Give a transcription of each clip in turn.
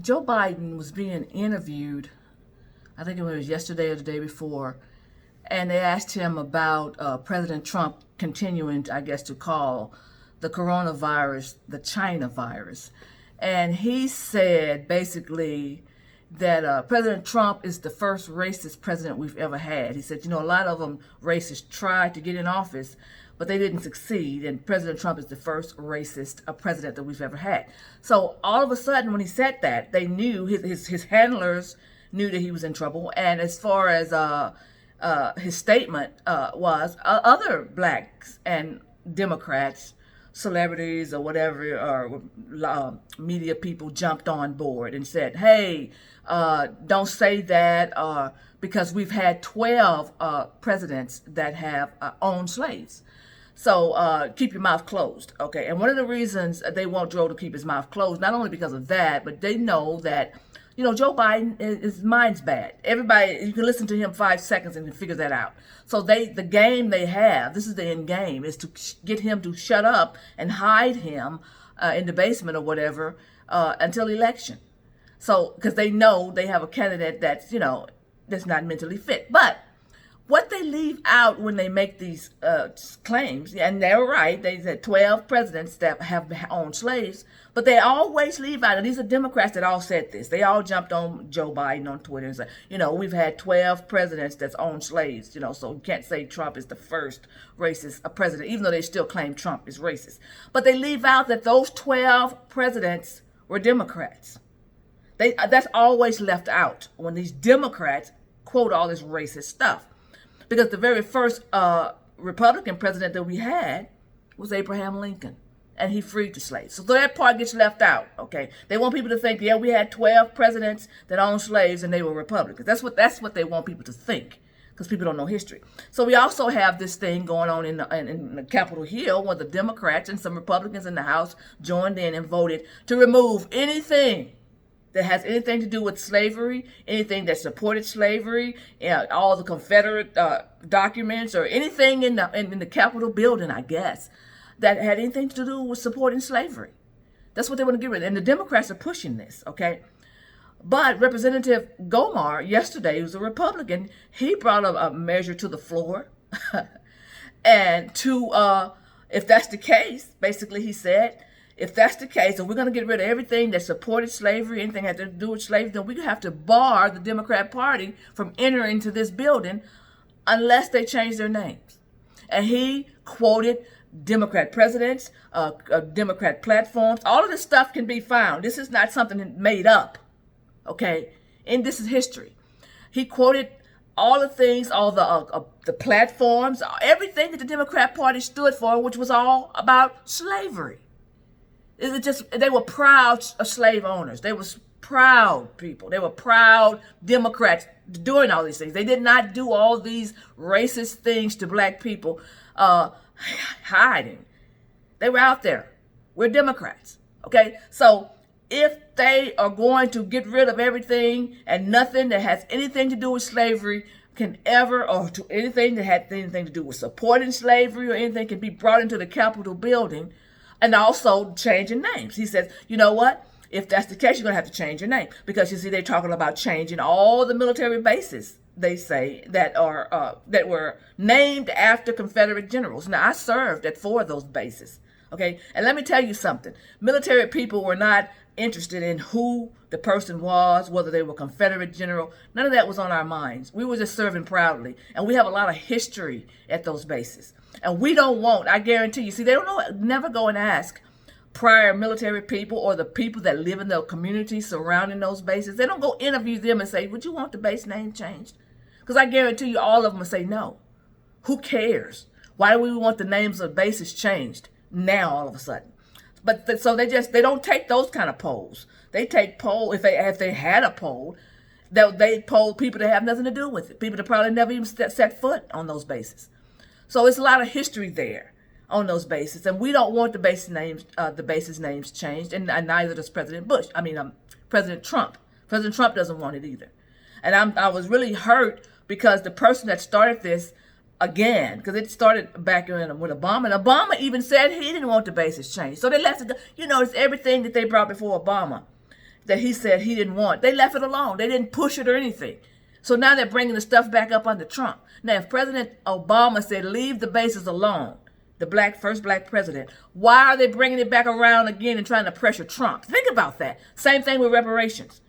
Joe Biden was being interviewed, I think it was yesterday or the day before, and they asked him about President Trump continuing, I guess, to call the coronavirus the China virus. And he said basically that President Trump is the first racist president we've ever had. He said, a lot of them racists tried to get in office, but they didn't succeed. And President Trump is the first racist president that we've ever had. So all of a sudden, when he said that, they knew, his handlers knew that he was in trouble. And as far as his statement was, other blacks and Democrats, celebrities or whatever, or media people jumped on board and said, hey, don't say that, because we've had 12 presidents that have owned slaves. So keep your mouth closed, okay? And one of the reasons they want Joe to keep his mouth closed, not only because of that, but they know that, Joe Biden, his mind's bad. Everybody, you can listen to him 5 seconds and figure that out. So the game they have, this is the end game, is to get him to shut up and hide him in the basement or whatever until election. So, because they know they have a candidate that's, that's not mentally fit. But what they leave out when they make these claims, and they're right, they said 12 presidents that have owned slaves, but they always leave out, and these are Democrats that all said this, they all jumped on Joe Biden on Twitter and said, we've had 12 presidents that's owned slaves, so you can't say Trump is the first racist president, even though they still claim Trump is racist. But they leave out that those 12 presidents were Democrats. That's always left out when these Democrats quote all this racist stuff. Because the very first Republican president that we had was Abraham Lincoln, and he freed the slaves. So that part gets left out, okay? They want people to think, yeah, we had 12 presidents that owned slaves and they were Republicans. That's what they want people to think, because people don't know history. So we also have this thing going on in the Capitol Hill, where the Democrats and some Republicans in the House joined in and voted to remove anything that has anything to do with slavery, anything that supported slavery, all the Confederate documents, or anything in the Capitol building, I guess, that had anything to do with supporting slavery. That's what they want to get rid of. And the Democrats are pushing this, okay? But Representative Gomar, yesterday, who's a Republican, he brought a measure to the floor. And if that's the case, basically he said, if that's the case, and we're going to get rid of everything that supported slavery, anything that had to do with slavery, then we have to bar the Democrat Party from entering into this building unless they change their names. And he quoted Democrat presidents, Democrat platforms. All of this stuff can be found. This is not something made up, okay? And this is history. He quoted all the things, all the platforms, everything that the Democrat Party stood for, which was all about slavery. They were proud slave owners. They were proud people. They were proud Democrats doing all these things. They did not do all these racist things to black people hiding. They were out there. We're Democrats. Okay? So if they are going to get rid of everything and nothing that has anything to do with slavery can ever, or to anything that had anything to do with supporting slavery or anything can be brought into the Capitol building, and also changing names. He says, you know what? If that's the case, you're going to have to change your name. Because you see, they're talking about changing all the military bases, they say, that were named after Confederate generals. Now, I served at 4 of those bases. Okay? And let me tell you something. Military people were not interested in who the person was, whether they were Confederate general. None of that was on our minds. We were just serving proudly. And we have a lot of history at those bases. And we don't want, I guarantee you, see, they don't know, never go and ask prior military people or the people that live in the communities surrounding those bases. They don't go interview them and say, would you want the base name changed? Because I guarantee you all of them will say no. Who cares? Why do we want the names of bases changed now all of a sudden? But so they don't take those kind of polls. They take poll, if they had a poll, they poll people that have nothing to do with it. People that probably never even set foot on those bases. So it's a lot of history there on those bases, and we don't want the bases names changed, and neither does President Trump. President Trump doesn't want it either. And I was really hurt because the person that started this, again, because it started back with Obama, and Obama even said he didn't want the bases changed. So they left it, it's everything that they brought before Obama. that he said he didn't want. They left it alone. They didn't push it or anything. So now they're bringing the stuff back up under Trump. Now, if President Obama said leave the bases alone, the first black president, why are they bringing it back around again and trying to pressure Trump? Think about that. Same thing with reparations.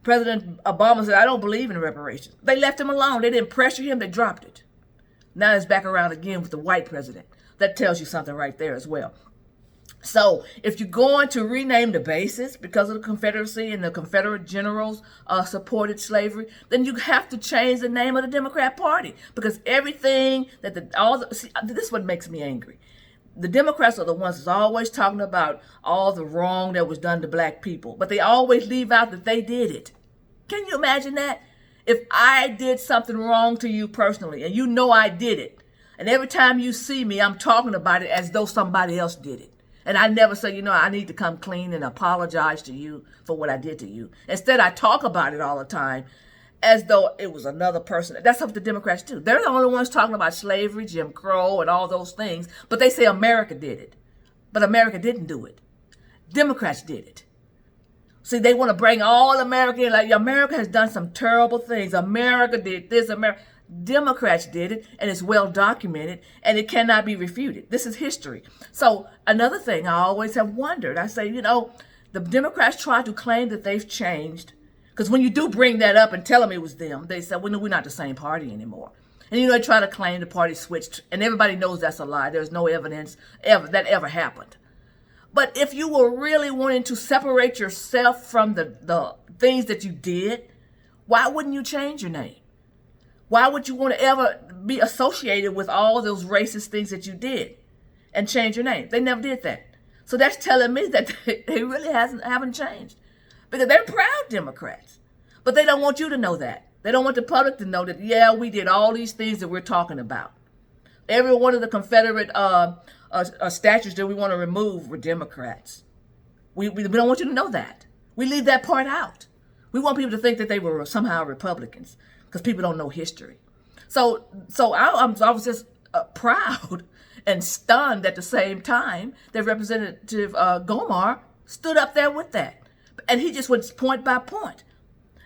President Obama said, I don't believe in reparations. They left him alone. They didn't pressure him. They dropped it. Now it's back around again with the white president. That tells you something right there as well. So if you're going to rename the bases because of the Confederacy and the Confederate generals supported slavery, then you have to change the name of the Democrat Party, because everything that this is what makes me angry. The Democrats are the ones that's always talking about all the wrong that was done to black people, but they always leave out that they did it. Can you imagine that? If I did something wrong to you personally and you know I did it, and every time you see me, I'm talking about it as though somebody else did it. And I never say, I need to come clean and apologize to you for what I did to you. Instead, I talk about it all the time as though it was another person. That's what the Democrats do. They're the only ones talking about slavery, Jim Crow, and all those things. But they say America did it. But America didn't do it. Democrats did it. See, they want to bring all America in, like America has done some terrible things. America did this, Democrats did it, and it's well documented, and it cannot be refuted. This is history. So another thing I always have wondered, I say, the Democrats try to claim that they've changed, because when you do bring that up and tell them it was them, they say, well, no, we're not the same party anymore. And they try to claim the party switched, and everybody knows that's a lie. There's no evidence that ever happened. But if you were really wanting to separate yourself from the things that you did, why wouldn't you change your name? Why would you want to ever be associated with all those racist things that you did and change your name? They never did that. So that's telling me that they really haven't changed, because they're proud Democrats. But they don't want you to know that. They don't want the public to know that, yeah, we did all these things that we're talking about. Every one of the Confederate statues that we want to remove were Democrats. We don't want you to know that. We leave that part out. We want people to think that they were somehow Republicans, because people don't know history. So I was just proud and stunned at the same time that Representative Gomar stood up there with that. And he just went point by point.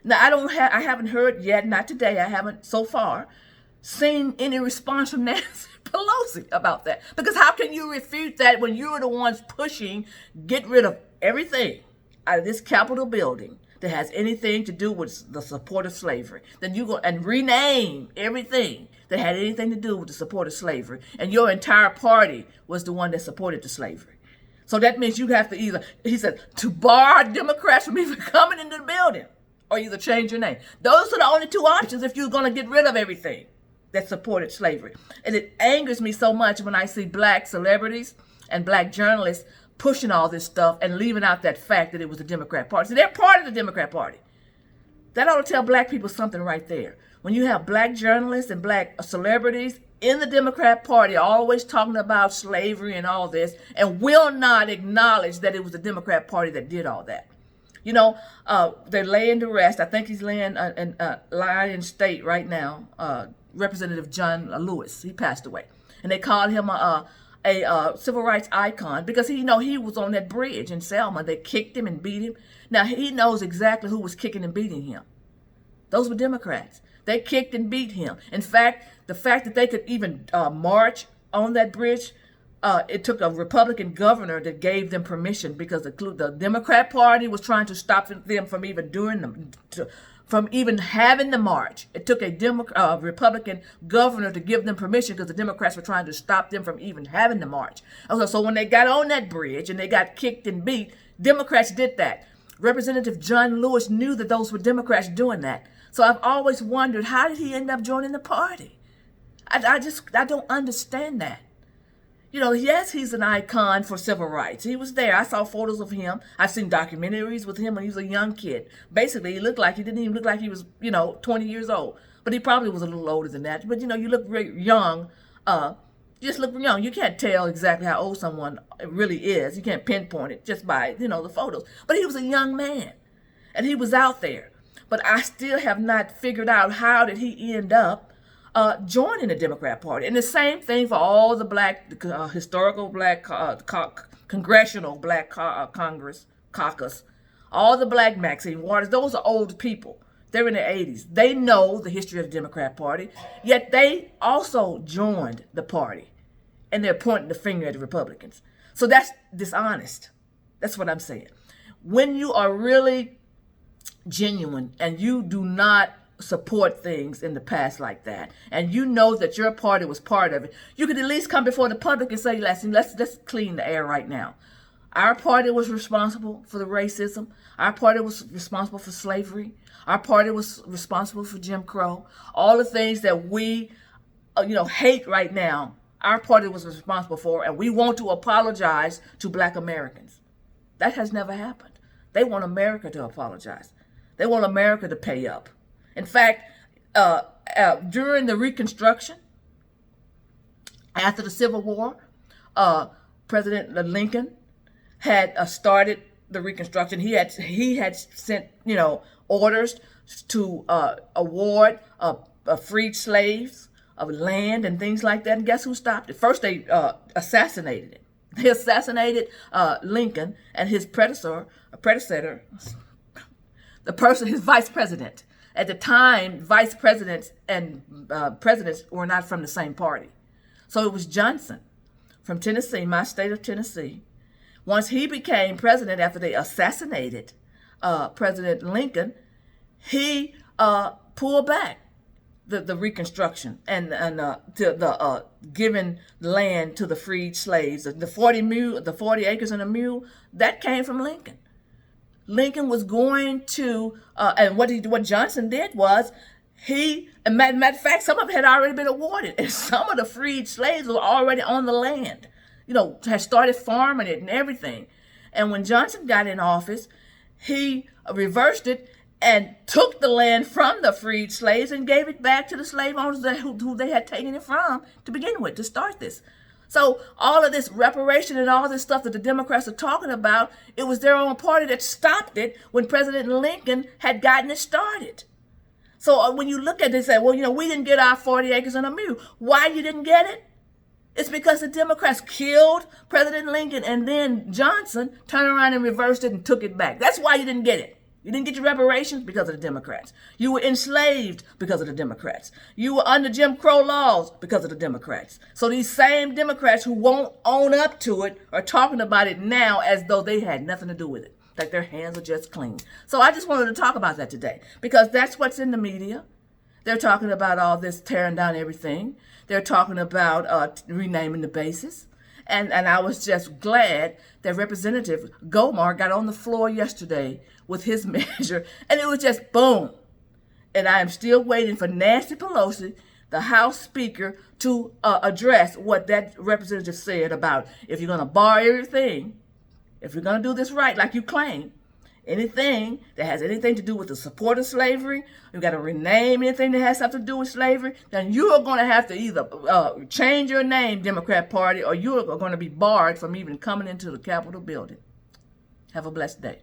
Now, I haven't heard yet, not today, I haven't so far seen any response from Nancy Pelosi about that. Because how can you refute that when you're the ones pushing, get rid of everything out of this Capitol building that has anything to do with the support of slavery? Then you go and rename everything that had anything to do with the support of slavery. And your entire party was the one that supported the slavery. So that means you have to he said, to bar Democrats from even coming into the building, or either change your name. Those are the only two options if you're going to get rid of everything that supported slavery. And it angers me so much when I see black celebrities and black journalists pushing all this stuff and leaving out that fact that it was the Democrat Party. So they're part of the Democrat Party. That ought to tell black people something right there. When you have black journalists and black celebrities in the Democrat Party always talking about slavery and all this, and will not acknowledge that it was the Democrat Party that did all that. They're laying to rest. I think he's laying in state right now. Representative John Lewis, he passed away. And they called him a civil rights icon because he was on that bridge in Selma. They kicked him and beat him. Now, he knows exactly who was kicking and beating him. Those were Democrats. They kicked and beat him. In fact, the fact that they could even march on that bridge, it took a Republican governor that gave them permission, because the Democrat Party was trying to stop them from even from even having the march. It took a Republican governor to give them permission, because the Democrats were trying to stop them from even having the march. So when they got on that bridge and they got kicked and beat, Democrats did that. Representative John Lewis knew that those were Democrats doing that. So I've always wondered, how did he end up joining the party? I don't understand that. Yes, he's an icon for civil rights. He was there. I saw photos of him. I've seen documentaries with him when he was a young kid. Basically, he didn't even look like he was, 20 years old. But he probably was a little older than that. But, you look very young. You just look young. You can't tell exactly how old someone really is. You can't pinpoint it just by, the photos. But he was a young man. And he was out there. But I still have not figured out how did he end up joining the Democrat Party. And the same thing for all the black, historical black, congressional black Congress caucus. all the black Maxine Waters, those are old people. They're in their 80s. They know the history of the Democrat Party, yet they also joined the party, and they're pointing the finger at the Republicans. So that's dishonest. That's what I'm saying. When you are really genuine and you do not support things in the past like that, and you know that your party was part of it, you could at least come before the public and say, let's clean the air right now. Our party was responsible for the racism. Our party was responsible for slavery. Our party was responsible for Jim Crow. All the things that we hate right now, our party was responsible for, and we want to apologize to black Americans. That has never happened. They want America to apologize. They want America to pay up. In fact, during the Reconstruction, after the Civil War, President Lincoln had started the Reconstruction. He had sent orders to award freed slaves of land and things like that. And guess who stopped it? First, they assassinated it. They assassinated Lincoln and his predecessor, his vice president. At the time, vice presidents and presidents were not from the same party. So it was Johnson from Tennessee, my state of Tennessee. Once he became president after they assassinated President Lincoln, he pulled back the Reconstruction and giving land to the freed slaves. The 40 acres and a mule, that came from Lincoln. Lincoln was going to, and what Johnson did was, matter of fact, some of it had already been awarded, and some of the freed slaves were already on the land, had started farming it and everything. And when Johnson got in office, he reversed it and took the land from the freed slaves and gave it back to the slave owners who they had taken it from to begin with, to start this. So all of this reparation and all this stuff that the Democrats are talking about, it was their own party that stopped it when President Lincoln had gotten it started. So when you look at this and say, well, we didn't get our 40 acres and a mule. Why you didn't get it? It's because the Democrats killed President Lincoln, and then Johnson turned around and reversed it and took it back. That's why you didn't get it. You didn't get your reparations because of the Democrats. You were enslaved because of the Democrats. You were under Jim Crow laws because of the Democrats. So these same Democrats who won't own up to it are talking about it now as though they had nothing to do with it, like their hands are just clean. So I just wanted to talk about that today because that's what's in the media. They're talking about all this tearing down everything. They're talking about renaming the bases. And I was just glad that Representative Gomar got on the floor yesterday with his measure, and it was just boom. And I am still waiting for Nancy Pelosi, the House Speaker, to address what that representative said about if you're going to bar everything, if you're going to do this right, like you claim, anything that has anything to do with the support of slavery, you've got to rename anything that has something to do with slavery, then you are going to have to either change your name, Democrat Party, or you are going to be barred from even coming into the Capitol building. Have a blessed day.